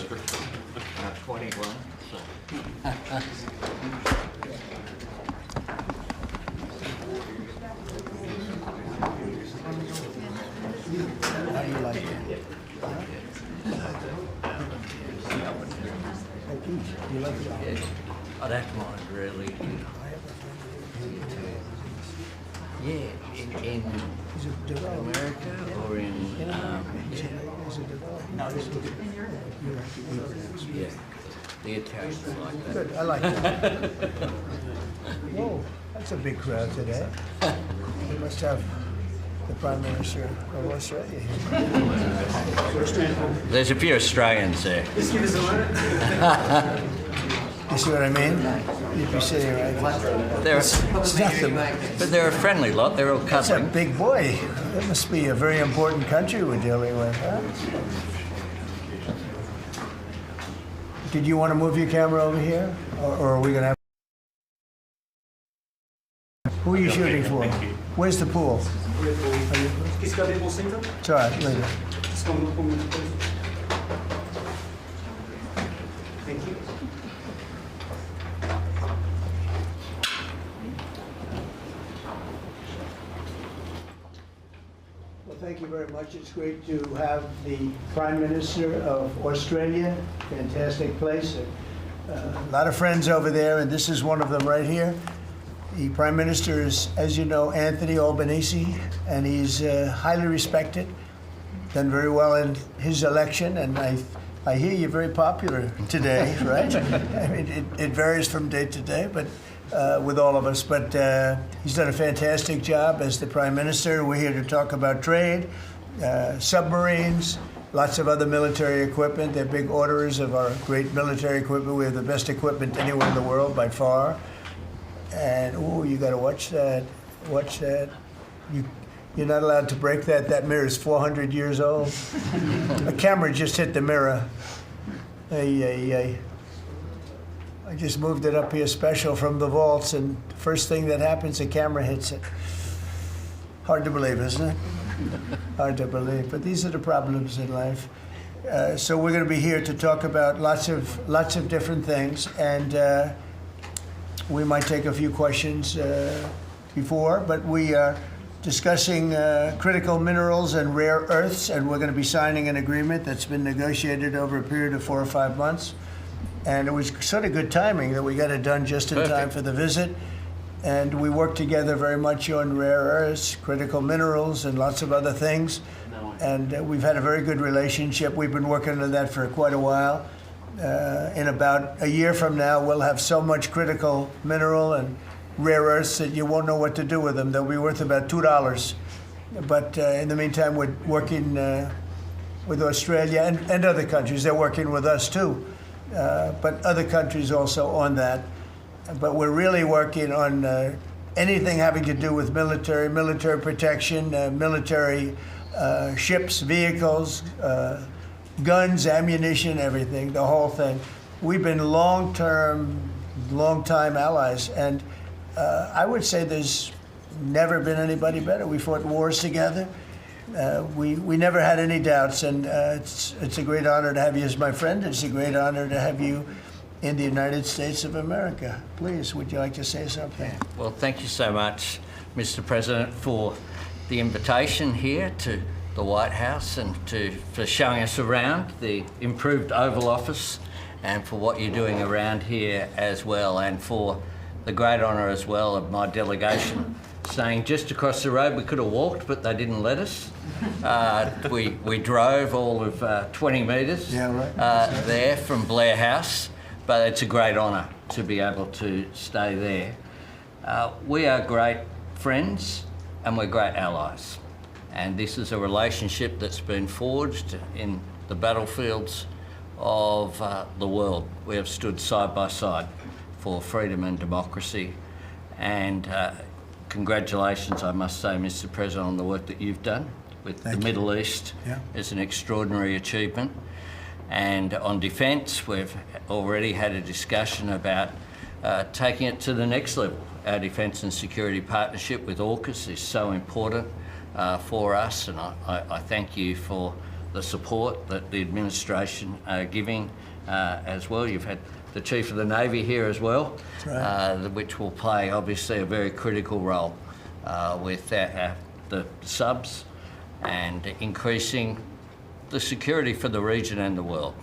21. So. How do you like it? You like it? I don't mind really. Yeah, in Is it developed? America or in Is it developed? No, it's yeah, the Italians like that. good. I like it. Whoa, that's a big crowd today. We must have the Prime Minister of Australia here. There's a few Australians there. You see what I mean? You'd be sitting right there. They're but they're a friendly lot. They're all That's a cuddling. big boy. That must be a very important country we're dealing with, huh? Did you want to move your camera over here? Or are we going to have... Who are you shooting for? Where's the pool? Qu'est-ce qu'il y a des pensées, ça? It's all right, later. Est-ce qu'on peut me Thank you. Well, thank you very much. It's great to have the Prime Minister of Australia. Fantastic place. A lot of friends over there, and this is one of them right here. The Prime Minister is, as you know, Anthony Albanese, and he's highly respected, done very well in his election, and I hear you're very popular today, right? I mean, it varies from day to day, but with all of us. But he's done a fantastic job as the Prime Minister. We're here to talk about trade, submarines, lots of other military equipment. They're big orderers of our great military equipment. We have the best equipment anywhere in the world by far. And, oh, you got to watch that. Watch that. You're not allowed to break that. That mirror is 400 years old. A camera just hit the mirror. I just moved it up here special from the vaults, and first thing that happens, a camera hits it. Hard to believe, isn't it? Hard to believe. But these are the problems in life. So we're going to be here to talk about lots of different things, and we might take a few questions before, but we are discussing critical minerals and rare earths, and we're going to be signing an agreement that's been negotiated over a period of 4 or 5 months. And it was sort of good timing that we got it done just in time for the visit. And we worked together very much on rare earths, critical minerals, and lots of other things. And we've had a very good relationship. We've been working on that for quite a while. In about a year from now, we'll have so much critical mineral and rare earths that you won't know what to do with them. They'll be worth about $2. But in the meantime, we're working with Australia and other countries. They're working with us too, but other countries also on that. But we're really working on anything having to do with military protection, military ships, vehicles, guns, ammunition, everything, the whole thing. We've been long-time allies, and I would say there's never been anybody better. We fought wars together. We never had any doubts, and it's a great honor to have you as my friend. It's a great honor to have you in the United States of America. Please, would you like to say something? Well, thank you so much, Mr. President, for the invitation here to the White House and for showing us around the improved Oval Office, and for what you're doing around here as well, and for the great honour as well of my delegation staying just across the road. We could have walked, but they didn't let us. We drove all of 20 metres there from Blair House, but it's a great honour to be able to stay there. We are great friends and we're great allies. And this is a relationship that's been forged in the battlefields of the world. We have stood side by side for freedom and democracy. And congratulations, I must say, Mr. President, on the work that you've done with the Middle East. It's an extraordinary achievement. And on defence, we've already had a discussion about taking it to the next level. Our defence and security partnership with AUKUS is so important for us, and I thank you for the support that the administration are giving as well. You've had the Chief of the Navy here as well, which will play obviously a very critical role with the subs and increasing the security for the region and the world.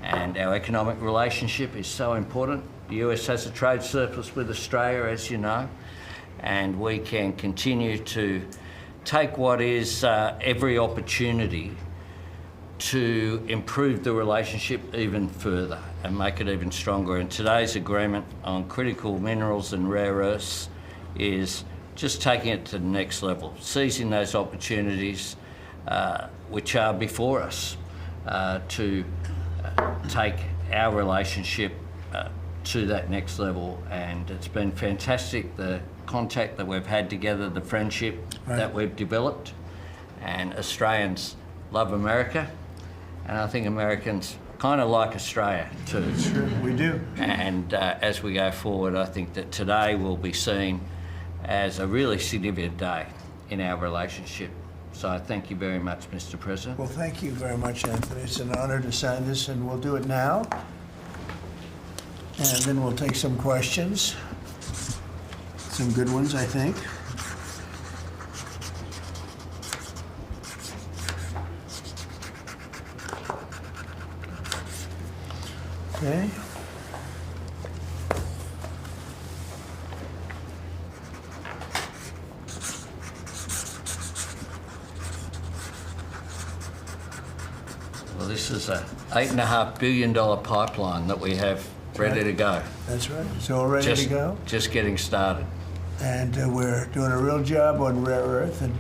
And our economic relationship is so important. The US has a trade surplus with Australia, as you know, and we can continue to take what is every opportunity to improve the relationship even further and make it even stronger. And today's agreement on critical minerals and rare earths is just taking it to the next level, seizing those opportunities which are before us to take our relationship to that next level. And it's been fantastic, the contact that we've had together, the friendship that we've developed. And Australians love America, and I think Americans kind of like Australia too. Sure, we do. And as we go forward, I think that today will be seen as a really significant day in our relationship. So I thank you very much, Mr. President. Well, thank you very much, Anthony. It's an honor to sign this, and we'll do it now. And then we'll take some questions. Some good ones, I think. Okay. Well, this is a $8.5 billion pipeline that we have ready to go. That's right. It's all ready to go. Just getting started. And we're doing a real job on rare earth and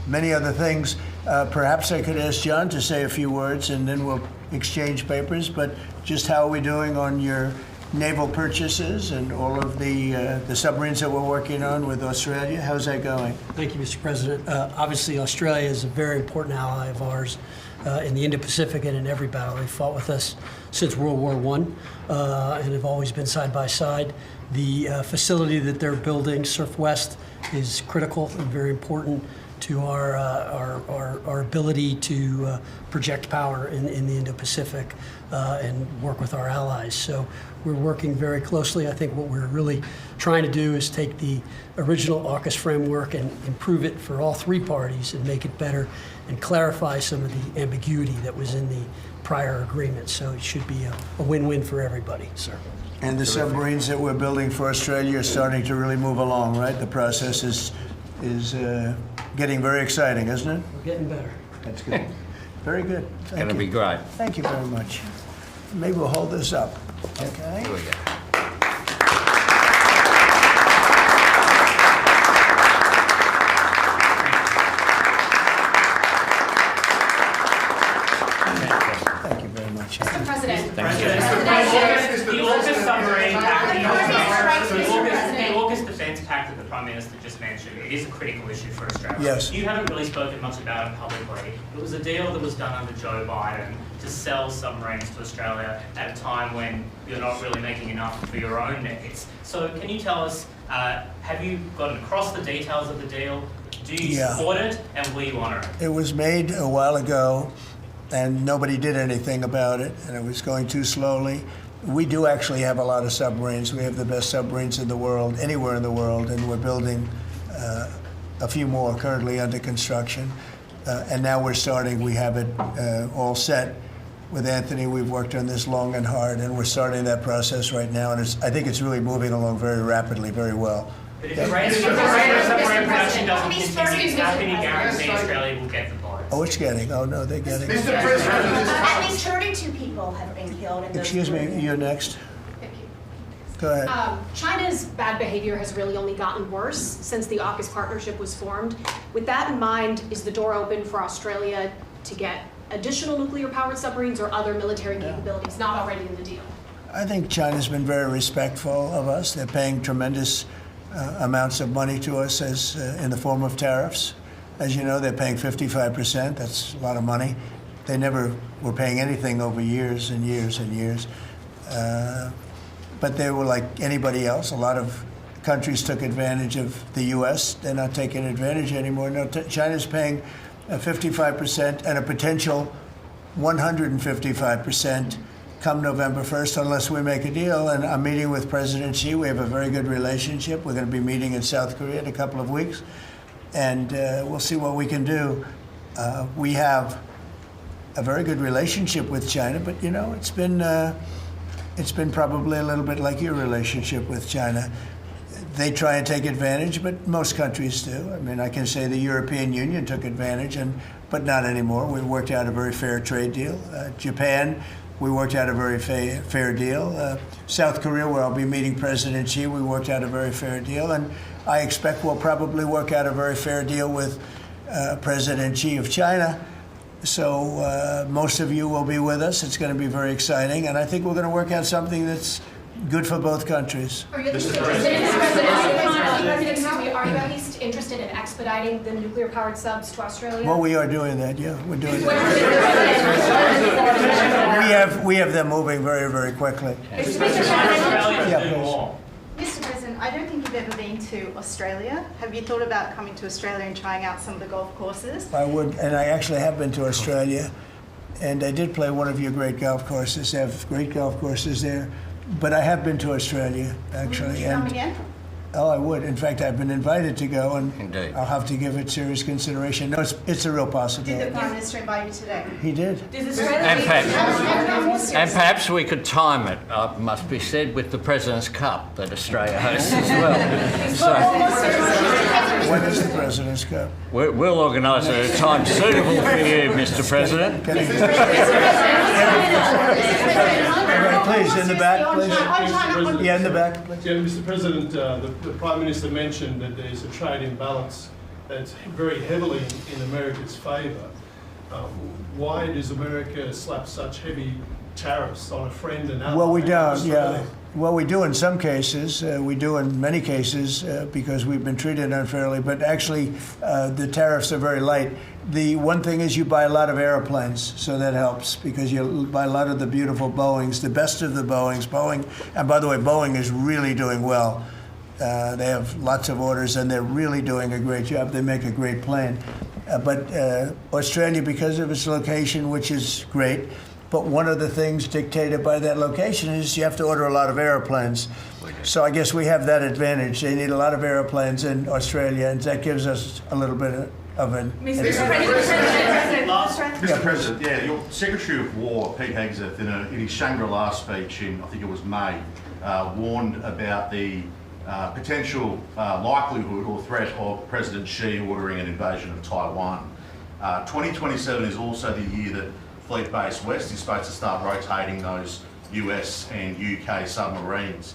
many other things. Perhaps I could ask John to say a few words, and then we'll exchange papers. But just how are we doing on your naval purchases and all of the submarines that we're working on with Australia? How's that going? Thank you, Mr. President. Obviously, Australia is a very important ally of ours in the Indo-Pacific and in every battle. They've fought with us since World War I and have always been side by side. The facility that they're building, Surf West, is critical and very important to our ability to project power in the Indo-Pacific and work with our allies. So we're working very closely. I think what we're really trying to do is take the original AUKUS framework and improve it for all three parties and make it better and clarify some of the ambiguity that was in the prior agreement. So it should be a win-win for everybody, sir. And the submarines that we're building for Australia are starting to really move along, right? The process is getting very exciting, isn't it? We're getting better. That's good. Very good. It's going to be great. Thank you very much. Maybe we'll hold this up. Okay. Here we go. Thank you very much. Mr. President. The AUKUS submarine pact, the AUKUS defence pact that the Prime Minister just mentioned, it is a critical issue for Australia. Yes. You haven't really spoken much about it publicly. It was a deal that was done under Joe Biden to sell submarines to Australia at a time when you're not really making enough for your own needs. So can you tell us, have you gotten across the details of the deal? Do you support it, and will you honour it? It was made a while ago, and nobody did anything about it, and it was going too slowly. We do actually have a lot of submarines. We have the best submarines in the world, anywhere in the world, and we're building a few more currently under construction. And now we're starting, we have it all set. With Anthony, we've worked on this long and hard, and we're starting that process right now, and I think it's really moving along very rapidly, very well. But if the rate of submarine production doesn't continue, how can you guarantee Australia will get the boats? Oh, it's getting, oh no, they're getting. Mr. President. At least 32 people have been killed in those. Excuse me, you're next. Thank you. Go ahead. China's bad behavior has really only gotten worse since the AUKUS partnership was formed. With that in mind, is the door open for Australia to get additional nuclear-powered submarines or other military capabilities not already in the deal? I think China's been very respectful of us. They're paying tremendous amounts of money to us as in the form of tariffs. As you know, they're paying 55%. That's a lot of money. They never were paying anything over years and years and years. But they were like anybody else. A lot of countries took advantage of the U.S. They're not taking advantage anymore. No, China's paying 55% and a potential 155% come November 1st unless we make a deal. And I'm meeting with President Xi. We have a very good relationship. We're going to be meeting in South Korea in a couple of weeks, and we'll see what we can do. We have a very good relationship with China, but you know, it's been probably a little bit like your relationship with China. They try and take advantage, but most countries do. I mean, I can say the European Union took advantage, but not anymore. We worked out a very fair trade deal. Japan, we worked out a very fair deal. South Korea, where I'll be meeting President Xi, we worked out a very fair deal. And I expect we'll probably work out a very fair deal with President Xi of China. So most of you will be with us. It's going to be very exciting. And I think we're going to work out something that's good for both countries. Are you at least interested in expediting the nuclear-powered subs to Australia? Well, we are doing that, yeah. We're doing that. We have them moving very, very quickly. Mr. President, I don't think you've ever been to Australia. Have you thought about coming to Australia and trying out some of the golf courses? I would, and I actually have been to Australia, and I did play one of your great golf courses. They have great golf courses there. But I have been to Australia, actually. Would you come again? Oh, I would. In fact, I've been invited to go, and Indeed. I'll have to give it serious consideration. No, it's a real possibility. Did the Prime Minister invite you today? He did. And perhaps we could time it, must be said, with the President's Cup that Australia hosts as well. When is the President's Cup? We'll organise it at a time suitable for you, Mr. President. Please, in the back, please. Yeah, in the back. Yeah, Mr. President, the Prime Minister mentioned that there's a trade imbalance that's very heavily in America's favour. Why does America slap such heavy tariffs on a friend and ally? Well, we don't, Australia? yeah. Well, we do in some cases. We do in many cases because we've been treated unfairly. But actually, the tariffs are very light. The one thing is you buy a lot of airplanes, so that helps because you buy a lot of the beautiful Boeings, the best of the Boeings. Boeing, and by the way, Boeing is really doing well. They have lots of orders, and they're really doing a great job. They make a great plane. But Australia, because of its location, which is great, but one of the things dictated by that location is you have to order a lot of airplanes. So I guess we have that advantage. They need a lot of airplanes in Australia, and that gives us a little bit of an advantage. Mr. President, yeah, your Secretary of War, Pete Hegseth, in his Shangri-La speech in, I think it was May, warned about the potential likelihood or threat of President Xi ordering an invasion of Taiwan. 2027 is also the year that Fleet Base West is supposed to start rotating those US and UK submarines.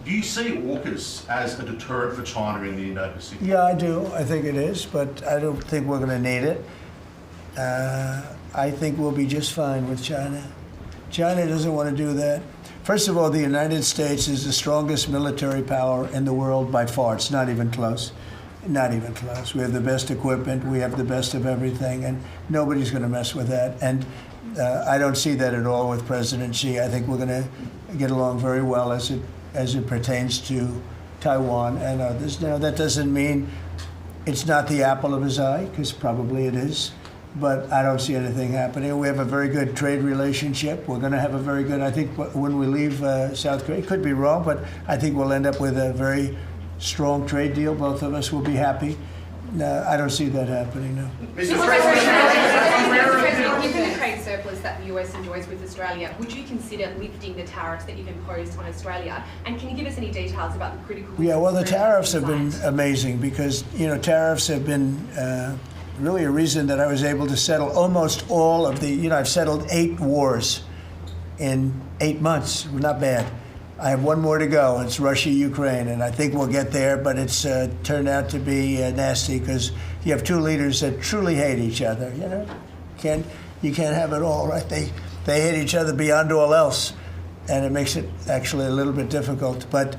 Do you see AUKUS as a deterrent for China in the Indo-Pacific? Yeah, I do. I think it is, but I don't think we're going to need it. I think we'll be just fine with China. China doesn't want to do that. First of all, the United States is the strongest military power in the world by far. It's not even close. Not even close. We have the best equipment. We have the best of everything, and nobody's going to mess with that. And I don't see that at all with President Xi. I think we're going to get along very well as it pertains to Taiwan and others. Now, that doesn't mean it's not the apple of his eye, because probably it is. But I don't see anything happening. We have a very good trade relationship. We're going to have a very good, I think, when we leave South Korea, could be wrong, but I think we'll end up with a very strong trade deal. Both of us will be happy. No, I don't see that happening, no. Given the trade surplus that the US enjoys with Australia, would you consider lifting the tariffs that you've imposed on Australia? And can you give us any details about the critical... Yeah, well, the tariffs have been amazing because, tariffs have been really a reason that I was able to settle almost all of the, I've settled 8 wars in 8 months. Not bad. I have one more to go. It's Russia, Ukraine, and I think we'll get there, but it's turned out to be nasty because you have 2 leaders that truly hate each other, You can't have it all, right? They hate each other beyond all else, and it makes it actually a little bit difficult. But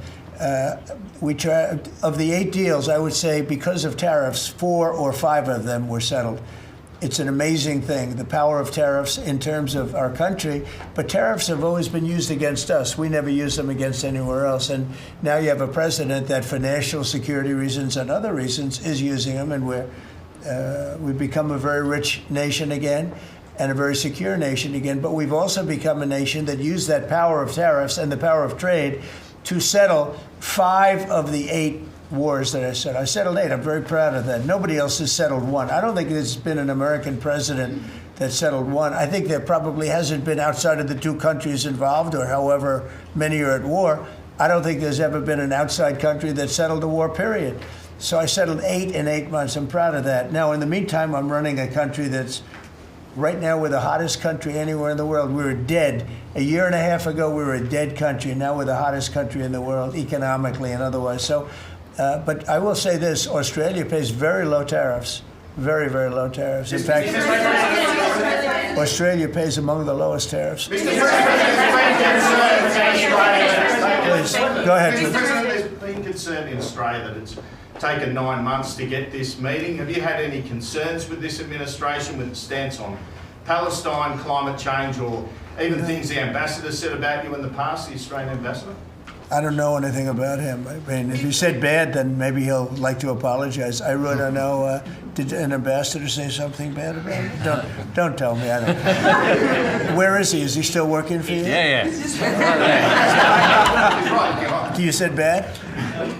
we try, of the 8 deals, I would say because of tariffs, 4 or 5 of them were settled. It's an amazing thing, the power of tariffs in terms of our country. But tariffs have always been used against us. We never use them against anywhere else. And now you have a president that for national security reasons and other reasons is using them, and we're We've become a very rich nation again and a very secure nation again, but we've also become a nation that used that power of tariffs and the power of trade to settle 5 of the 8 wars that I settled. I settled 8. I'm very proud of that. Nobody else has settled 1. I don't think there's been an American president that settled 1. I think there probably hasn't been, outside of the 2 countries involved, or however many are at war, I don't think there's ever been an outside country that settled a war, period. So I settled 8 in 8 months. I'm proud of that. Now, in the meantime, I'm running a country that's, right now, we're the hottest country anywhere in the world. We were dead. A year and a half ago, we were a dead country. Now we're the hottest country in the world, economically and otherwise. So, but I will say this, Australia pays very low tariffs, very, very low tariffs. In fact, Australia pays among the lowest tariffs. Please, go ahead. Mr. President, there's been concern in Australia that it's taken 9 months to get this meeting. Have you had any concerns with this administration, with its stance on Palestine, climate change, or even things the ambassador said about you in the past, the Australian ambassador? I don't know anything about him. I mean, if he said bad, then maybe he'll like to apologize. I really don't know. Did an ambassador say something bad about him? Don't tell me. I don't. Where is he? Is he still working for you? Yeah. You said bad?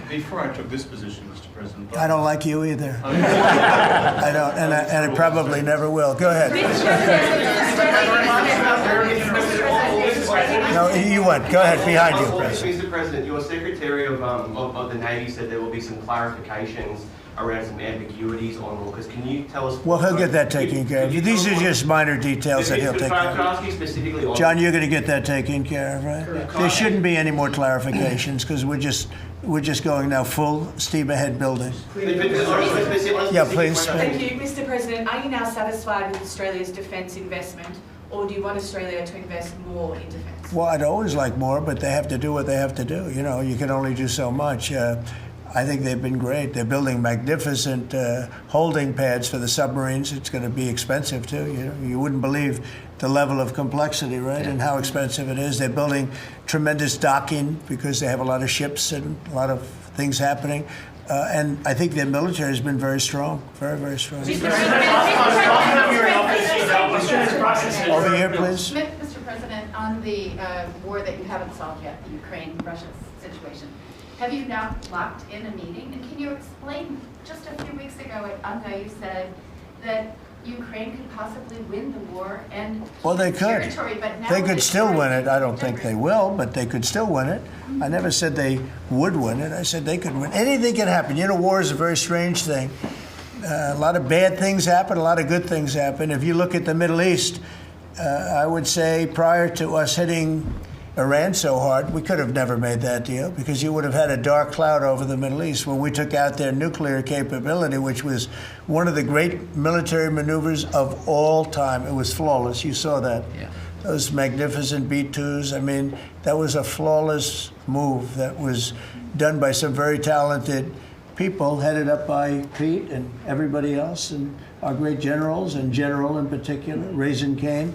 Before I took this position, Mr. President. I don't like you either. I don't, and I probably never will. Go ahead. No, you went. Go ahead. Behind you, President. Mr. President, your Secretary of the Navy said there will be some clarifications around some ambiguities on AUKUS. Can you tell us? Well, he'll get that taken care of. These are just minor details that he'll take care Can I ask you specifically of. on... John, you're going to get that taken care of, right? There shouldn't be any more clarifications because we're just going now full steam ahead building. Yeah, please. Thank you. Mr. President, are you now satisfied with Australia's defence investment, or do you want Australia to invest more in defence? Well, I'd always like more, but they have to do what they have to do. You know, you can only do so much. I think they've been great. They're building magnificent holding pads for the submarines. It's going to be expensive, too. You know, you wouldn't believe the level of complexity, right, and how expensive it is. They're building tremendous docking because they have a lot of ships and a lot of things happening. And I think their military has been very strong, very, very strong. Over here, please. Mr. President, on the war that you haven't solved yet, the Ukraine-Russia situation, have you now locked in a meeting? And can you explain, just a few weeks ago at UNGA, you said that Ukraine could possibly win the war and well, they could. Territory, but now they could still win it. I don't think they will, but they could still win it. I never said they would win it. I said they could win. Anything can happen. You know, war is a very strange thing. A lot of bad things happen, a lot of good things happen. If you look at the Middle East, I would say prior to us hitting Iran so hard, we could have never made that deal because you would have had a dark cloud over the Middle East when we took out their nuclear capability, which was one of the great military maneuvers of all time. It was flawless. You saw that. Yeah. Those magnificent B-2s. I mean, that was a flawless move that was done by some very talented people, headed up by Pete and everybody else, and our great generals, and General in particular, Raisin Kane.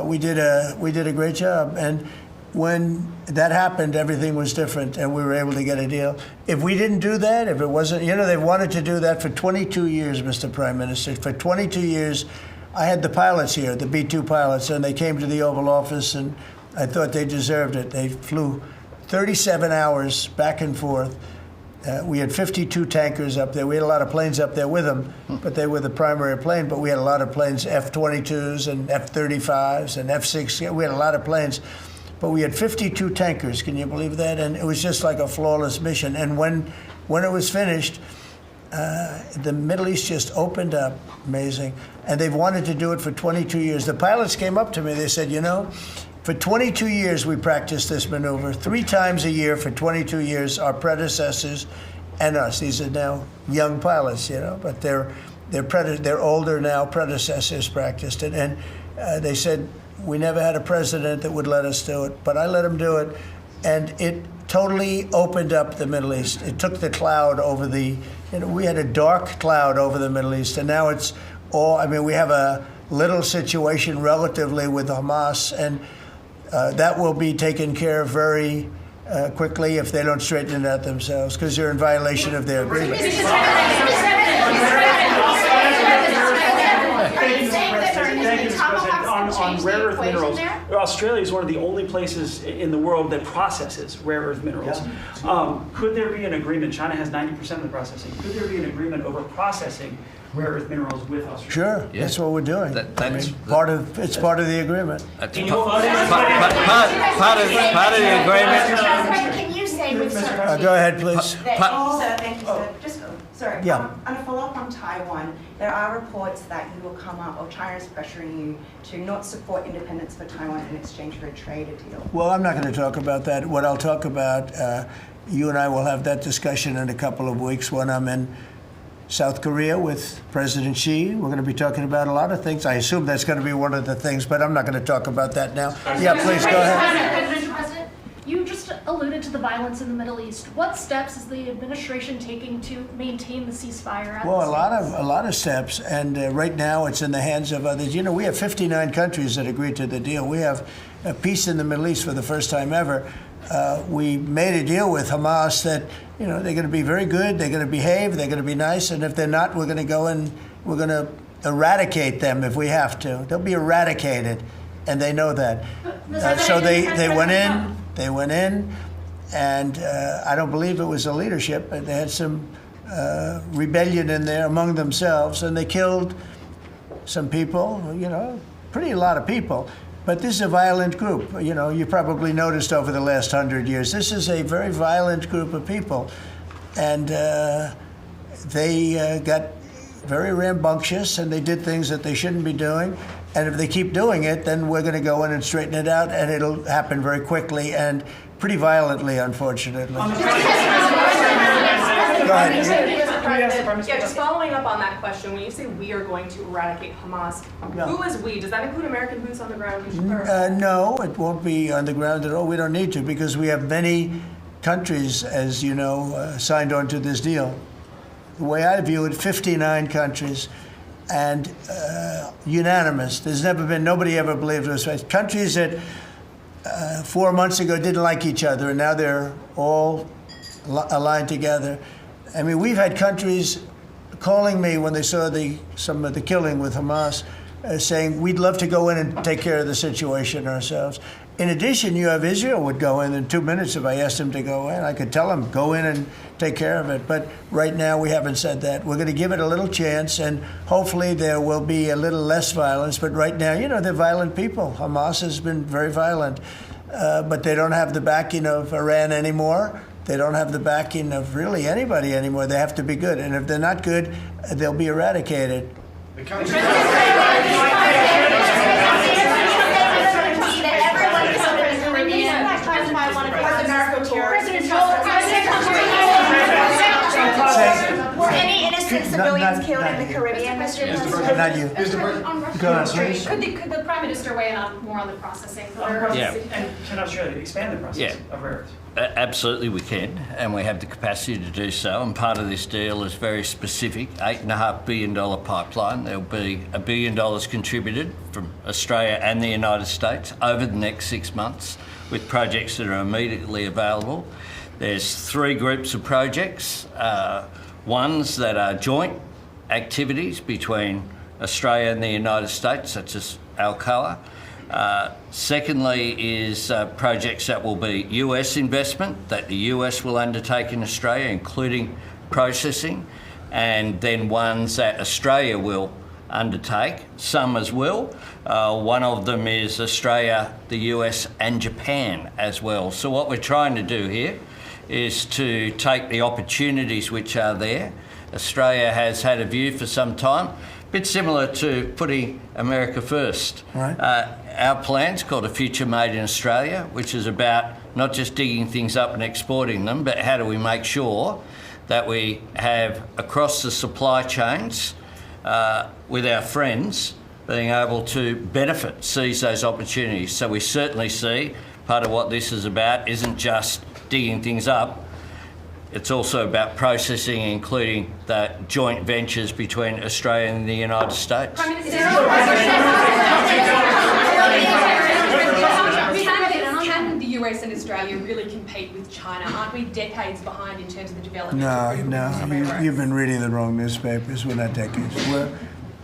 We did a great job. And when that happened, everything was different, and we were able to get a deal. If we didn't do that, if it wasn't, you know, they wanted to do that for 22 years, Mr. Prime Minister. For 22 years, I had the pilots here, the B-2 pilots, and they came to the Oval Office, and I thought they deserved it. They flew 37 hours back and forth. We had 52 tankers up there. We had a lot of planes up there with them, but they were the primary plane. But we had a lot of planes, F-22s and F-35s and F-6. We had a lot of planes. But we had 52 tankers. Can you believe that? And it was just like a flawless mission. And when it was finished, the Middle East just opened up. Amazing. And they've wanted to do it for 22 years. The pilots came up to me. They said, you know, for 22 years, we practiced this maneuver 3 times a year for 22 years, our predecessors and us. These are now young pilots, you know, but they're older now, predecessors practiced it. And they said, we never had a president that would let us do it, but I let him do it. And it totally opened up the Middle East. It took the cloud over the, you know, we had a dark cloud over the Middle East, and now it's all, I mean, we have a little situation relatively with Hamas, and that will be taken care of very quickly if they don't straighten it out themselves, because they're in violation of their agreement. you saying that Thank you, Mr. President. On rare earth minerals, there? Australia is one of the only places in the world that processes rare earth minerals. Could there be an agreement? China has 90% of the processing. Could there be an agreement over processing rare earth minerals with Australia? Sure, Yeah. that's what we're doing. That's part of the agreement. That's Can part you- of the agreement. Can you say with Go ahead, please. Thank you, sir. Just, sorry. Yeah. On a follow-up on Taiwan, there are reports that you will come up, or China is pressuring you to not support independence for Taiwan in exchange for a trade deal. Well, I'm not going to talk about that. What I'll talk about, you and I will have that discussion in a couple of weeks when I'm in South Korea with President Xi. We're going to be talking about a lot of things. I assume that's going to be one of the things, but I'm not going to talk about that now. Yeah, please go ahead. Mr. President, you just alluded to the violence in the Middle East. What steps is the administration taking to maintain the ceasefire? Well, a lot of steps, and right now it's in the hands of others. You know, we have 59 countries that agreed to the deal. We have peace in the Middle East for the first time ever. We made a deal with Hamas that, you know, they're going to be very good, they're going to behave, they're going to be nice, and if they're not, we're going to go and we're going to eradicate them if we have to. They'll be eradicated, and they know that. So they went in, and I don't believe it was the leadership, but they had some rebellion in there among themselves, and they killed some people, you know, a lot of people. But this is a violent group. You know, you probably noticed over the last 100 years, this is a very violent group of people. And they got very rambunctious, and they did things that they shouldn't be doing. And if they keep doing it, then we're going to go in and straighten it out, and it'll happen very quickly and pretty violently, unfortunately. Go ahead. Yeah, just following up on that question, when you say we are going to eradicate Hamas, who is we? Does that include American boots on the ground? No, it won't be on the ground at all. We don't need to, because we have many countries, as you know, signed on to this deal. The way I view it, 59 countries, and unanimous. There's never been, nobody ever believed it was right. Countries that 4 months ago didn't like each other, and now they're all aligned together. I mean, we've had countries calling me when they saw some of the killing with Hamas, saying, we'd love to go in and take care of the situation ourselves. In addition, you have Israel would go in 2 minutes if I asked them to go in. I could tell them, go in and take care of it. But right now, we haven't said that. We're going to give it a little chance, and hopefully there will be a little less violence. But right now, you know, they're violent people. Hamas has been very violent. But they don't have the backing of Iran anymore. They don't have the backing of really anybody anymore. They have to be good. And if they're not good, they'll be eradicated. Were any innocent civilians killed in the Caribbean? Not you. Go on, please. Could the Prime Minister weigh in on more on the processing? Yeah. And can Australia expand the process of rare earths? Absolutely we can, and we have the capacity to do so, and part of this deal is very specific, $8.5 billion pipeline. There'll be $1 billion contributed from Australia and the United States over the next 6 months with projects that are immediately available. There's 3 groups of projects, ones that are joint activities between Australia and the United States, such as AUKUS. Secondly is projects that will be US investment that the US will undertake in Australia, including processing, and then ones that Australia will undertake, some as well. One of them is Australia, the US and Japan as well. So what we're trying to do here is to take the opportunities which are there. Australia has had a view for some time, a bit similar to putting America first. Right. Our plan's called A Future Made in Australia, which is about not just digging things up and exporting them, but how do we make sure that we have across the supply chains with our friends being able to benefit, seize those opportunities. So we certainly see part of what this is about isn't just digging things up, it's also about processing, including the joint ventures between Australia and the United States. Can the US and Australia really compete with China? Aren't we decades behind in terms of the development? No, you've been reading the wrong newspapers. We're not decades.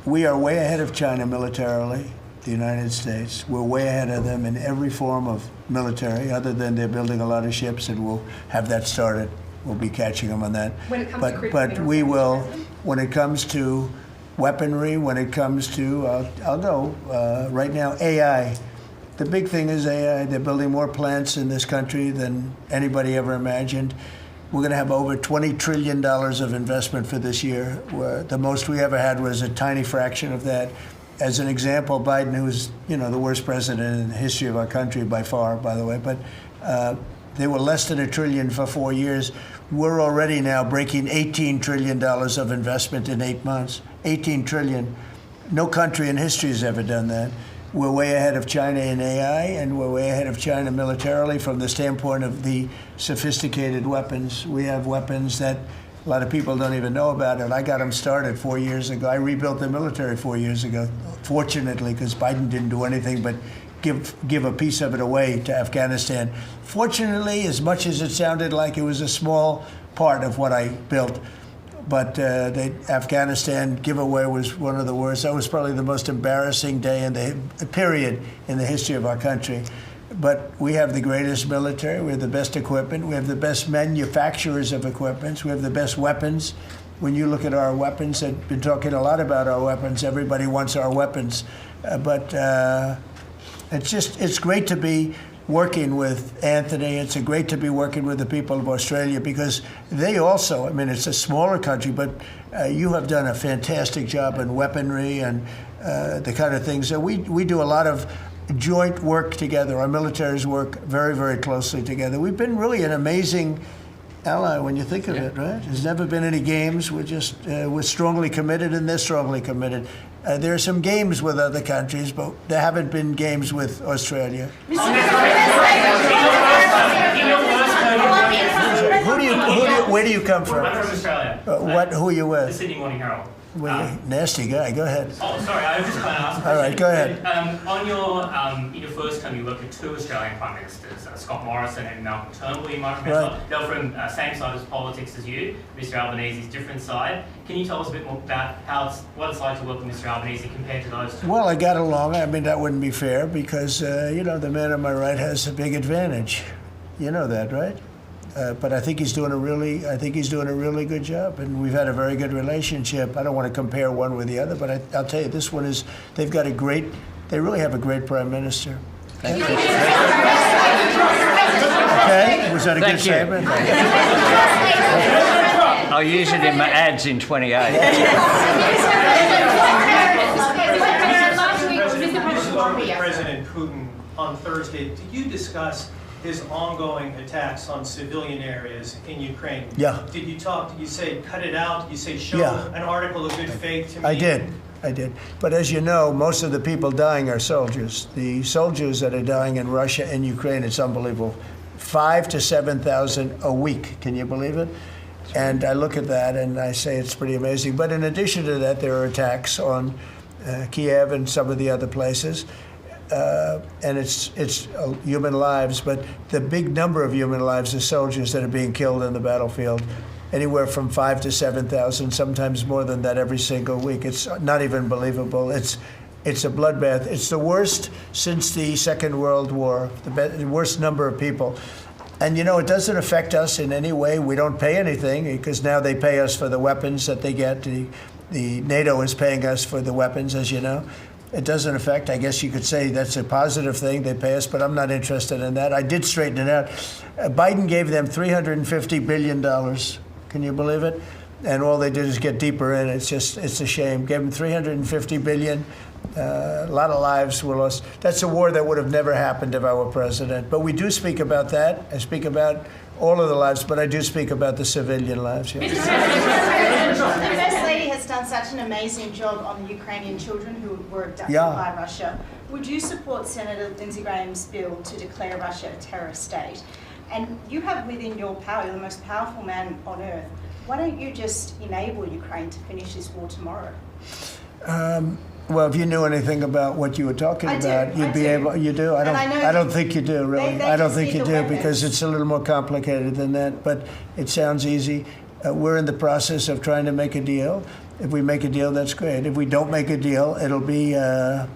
we are way ahead of China militarily, the United States. We're way ahead of them in every form of military, other than they're building a lot of ships, and we'll have that started. We'll be catching them on that. When it comes to critical but we will, minerals, when it comes to weaponry, when it comes to, I'll go, right now, AI. The big thing is AI. They're building more plants in this country than anybody ever imagined. We're going to have over $20 trillion of investment for this year, where the most we ever had was a tiny fraction of that. As an example, Biden, who's the worst president in the history of our country by far, by the way, but they were less than $1 trillion for 4 years. We're already now breaking $18 trillion of investment in 8 months. 18 trillion. No country in history has ever done that. We're way ahead of China in AI, and we're way ahead of China militarily from the standpoint of the sophisticated weapons. We have weapons that a lot of people don't even know about it. I got them started 4 years ago. I rebuilt the military 4 years ago, fortunately, because Biden didn't do anything but give a piece of it away to Afghanistan. Fortunately, as much as it sounded like it was a small part of what I built, but the Afghanistan giveaway was one of the worst. That was probably the most embarrassing day in the period in the history of our country. But we have the greatest military. We have the best equipment. We have the best manufacturers of equipment. We have the best weapons. When you look at our weapons, I've been talking a lot about our weapons. Everybody wants our weapons. But it's great to be working with Anthony. It's great to be working with the people of Australia, because they also, it's a smaller country, but you have done a fantastic job in weaponry and the kind of things that we do a lot of joint work together. Our militaries work very, very closely together. We've been really an amazing ally when you think of it, right? There's never been any games. We're strongly committed, and they're strongly committed. There are some games with other countries, but there haven't been games with Australia. Where do you come from? I'm from Australia. Who are you with? The Sydney Morning Herald. Nasty guy. Go ahead. Oh, sorry, I was just going to ask a question. All right, go ahead. In your first term, you worked with two Australian Prime Ministers, Scott Morrison and Malcolm Turnbull, you might remember. Right. They were from same side of politics as you. Mr. Albanese's different side. Can you tell us a bit more about what it's like to work with Mr. Albanese compared to those two? Well, I got along. That wouldn't be fair, because, the man on my right has a big advantage. You know that, right? But I think he's doing a really good job, and we've had a very good relationship. I don't want to compare one with the other, but I'll tell you, this one is. They really have a great prime minister. Thank you. Okay, was that a good statement? I'll use it in my ads in 28. President Putin on Thursday, did you discuss his ongoing attacks on civilian areas in Ukraine? Yeah. Did you say cut it out? Did you say show an article of good faith to me? I did. But as you know, most of the people dying are soldiers. The soldiers that are dying in Russia and Ukraine, it's unbelievable. 5,000 to 7,000 a week. Can you believe it? And I look at that and I say it's pretty amazing. But in addition to that, there are attacks on Kiev and some of the other places. And it's human lives, but the big number of human lives are soldiers that are being killed in the battlefield. Anywhere from 5,000 to 7,000, sometimes more than that every single week. It's not even believable. It's a bloodbath. It's the worst since the Second World War, the worst number of people. And it doesn't affect us in any way. We don't pay anything, because now they pay us for the weapons that they get. The NATO is paying us for the weapons, as you know. It doesn't affect, I guess you could say that's a positive thing, they pay us, but I'm not interested in that. I did straighten it out. Biden gave them $350 billion. Can you believe it? And all they did is get deeper in. It's a shame. Gave them $350 billion. A lot of lives were lost. That's a war that would have never happened if I were president. But we do speak about that. I speak about all of the lives, but I do speak about the civilian lives. Yeah. The First Lady has done such an amazing job on the Ukrainian children who were abducted by Russia. Would you support Senator Lindsey Graham's bill to declare Russia a terrorist state? And you have within your power, you're the most powerful man on earth. Why don't you just enable Ukraine to finish this war tomorrow? Well, if you knew anything about what you were talking about, you'd be able. You do. I don't think you do, really. I don't think you do, because it's a little more complicated than that. But it sounds easy. We're in the process of trying to make a deal. If we make a deal, that's great. If we don't make a deal, it'll be a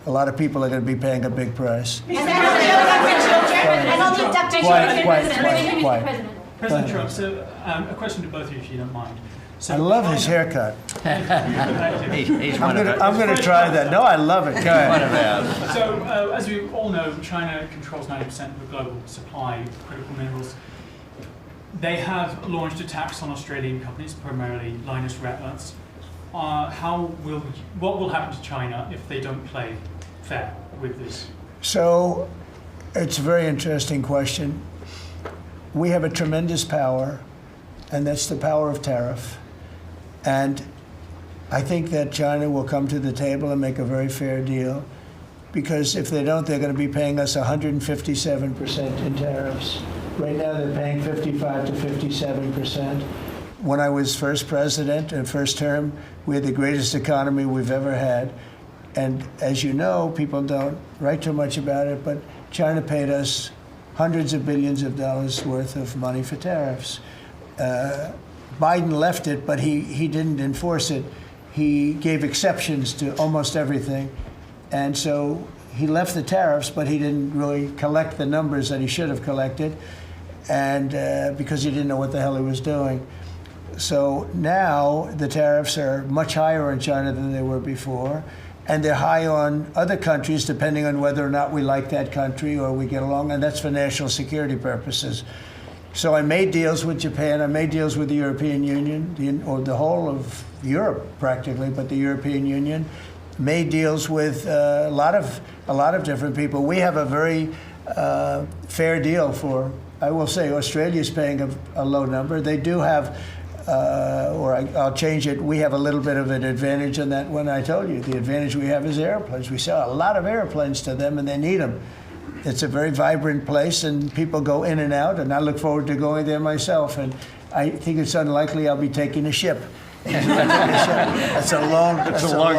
lot of people are going to be paying a big price. And on the abducted children. Quiet. President Trump, so a question to both of you, if you don't mind. So I love his haircut. He's one of I'm going to try that. No, I love it. Go ahead. One of ours. So, as we all know, China controls 90% of the global supply of critical minerals. They have launched attacks on Australian companies, primarily Lynas Rare Earths. What will happen to China if they don't play fair with this? So, it's a very interesting question. We have a tremendous power, and that's the power of tariff. And I think that China will come to the table and make a very fair deal, because if they don't, they're going to be paying us 157% in tariffs. Right now, they're paying 55 to 57%. When I was first president, in first term, we had the greatest economy we've ever had. And as you know, people don't write too much about it, but China paid us hundreds of billions of dollars worth of money for tariffs. Biden left it, but he didn't enforce it. He gave exceptions to almost everything. And so he left the tariffs, but he didn't really collect the numbers that he should have collected, and because he didn't know what the hell he was doing. So now the tariffs are much higher in China than they were before, and they're high on other countries depending on whether or not we like that country or we get along, and that's for national security purposes. So I made deals with Japan, I made deals with the European Union, or the whole of Europe practically, but the European Union, made deals with a lot of different people. We have a very fair deal for, I will say, Australia's paying a low number. They do have, I'll change it, we have a little bit of an advantage on that one. I told you, the advantage we have is airplanes. We sell a lot of airplanes to them, and they need them. It's a very vibrant place, and people go in and out, and I look forward to going there myself. And I think it's unlikely I'll be taking a ship. That's a long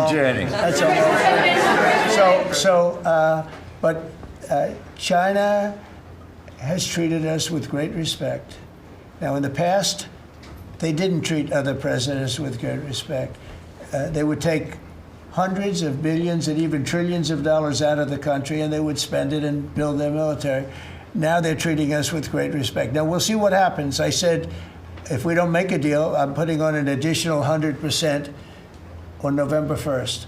journey. That's a long. But China has treated us with great respect. Now, in the past, they didn't treat other presidents with great respect. They would take hundreds of billions and even trillions of dollars out of the country, and they would spend it and build their military. Now they're treating us with great respect. Now, we'll see what happens. I said, if we don't make a deal, I'm putting on an additional 100% on November 1st.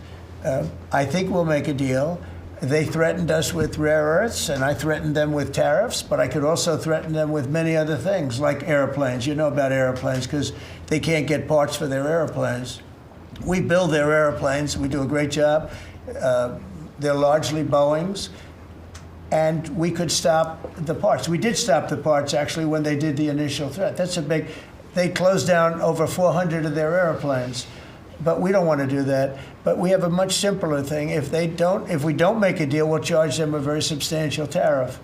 I think we'll make a deal. They threatened us with rare earths, and I threatened them with tariffs, but I could also threaten them with many other things, like airplanes. You know about airplanes, because they can't get parts for their airplanes. We build their airplanes. We do a great job. They're largely Boeings. And we could stop the parts. We did stop the parts, actually, when they did the initial threat. That's a big, they closed down over 400 of their airplanes. But we don't want to do that. But we have a much simpler thing. If we don't make a deal, we'll charge them a very substantial tariff.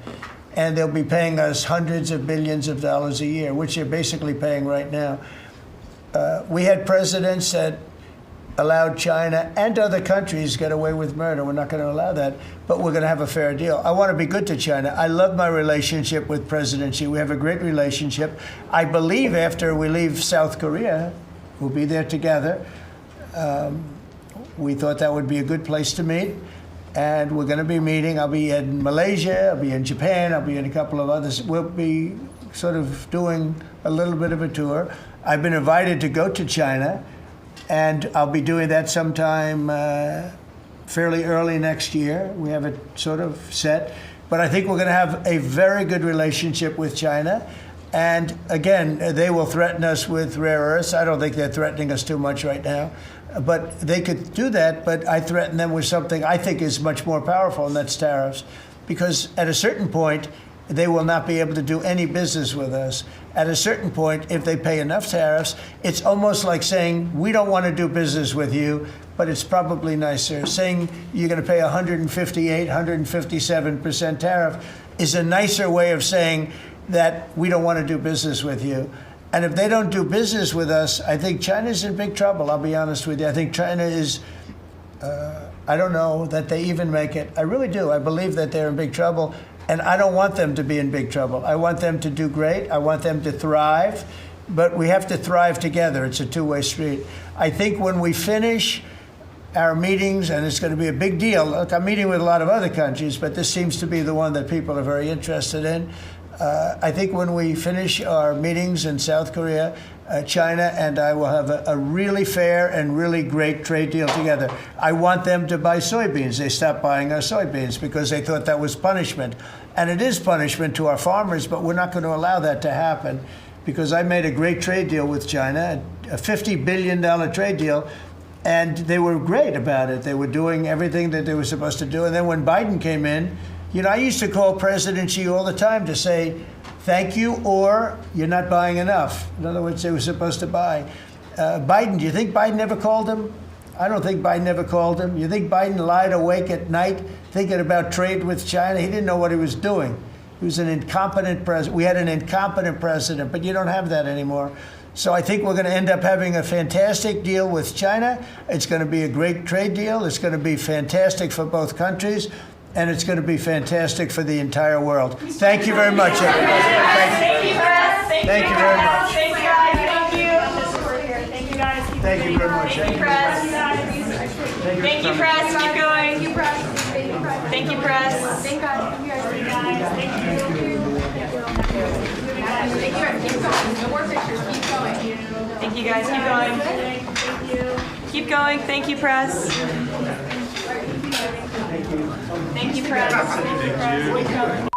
And they'll be paying us hundreds of billions of dollars a year, which they're basically paying right now. We had presidents that allowed China and other countries get away with murder. We're not going to allow that, but we're going to have a fair deal. I want to be good to China. I love my relationship with President Xi. We have a great relationship. I believe after we leave South Korea, we'll be there together. We thought that would be a good place to meet, and we're going to be meeting. I'll be in Malaysia, I'll be in Japan, I'll be in a couple of others. We'll be sort of doing a little bit of a tour. I've been invited to go to China, and I'll be doing that sometime fairly early next year. We have it sort of set. But I think we're going to have a very good relationship with China. And again, they will threaten us with rare earths. I don't think they're threatening us too much right now. But they could do that, but I threaten them with something I think is much more powerful, and that's tariffs. Because at a certain point, they will not be able to do any business with us. At a certain point, if they pay enough tariffs, it's almost like saying, we don't want to do business with you, but it's probably nicer. Saying you're going to pay 158, 157% tariff is a nicer way of saying that we don't want to do business with you. And if they don't do business with us, I think China's in big trouble, I'll be honest with you. I think China is, I don't know that they even make it. I really do. I believe that they're in big trouble. And I don't want them to be in big trouble. I want them to do great. I want them to thrive. but we have to thrive together. It's a two-way street. I think when we finish our meetings, and it's going to be a big deal. Look, I'm meeting with a lot of other countries, but this seems to be the one that people are very interested in. I think when we finish our meetings in South Korea, China and I will have a really fair and really great trade deal together. I want them to buy soybeans. They stopped buying our soybeans because they thought that was punishment. And it is punishment to our farmers, but we're not going to allow that to happen because I made a great trade deal with China, a $50 billion trade deal. And they were great about it. They were doing everything that they were supposed to do. And then when Biden came in, you know, I used to call President Xi all the time to say, thank you, or you're not buying enough. In other words, they were supposed to buy. Biden, do you think Biden ever called him? I don't think Biden ever called him. You think Biden lied awake at night thinking about trade with China? He didn't know what he was doing. He was an incompetent president. We had an incompetent president, but you don't have that anymore. So I think we're going to end up having a fantastic deal with China. It's going to be a great trade deal. It's going to be fantastic for both countries, and it's going to be fantastic for the entire world. Thank you very much, everybody. Thank you, press. Thank you very much. Thank you, guys. Thank you. Thank you, guys. Thank you very much. Thank you, press. Thank you, press. Keep going. Thank you, press. Thank you, press. Thank God. Thank you, guys. Thank you. Keep going. No more pictures. Keep going. Thank you, guys. Keep going. Keep going. Thank you, press. Thank you, press.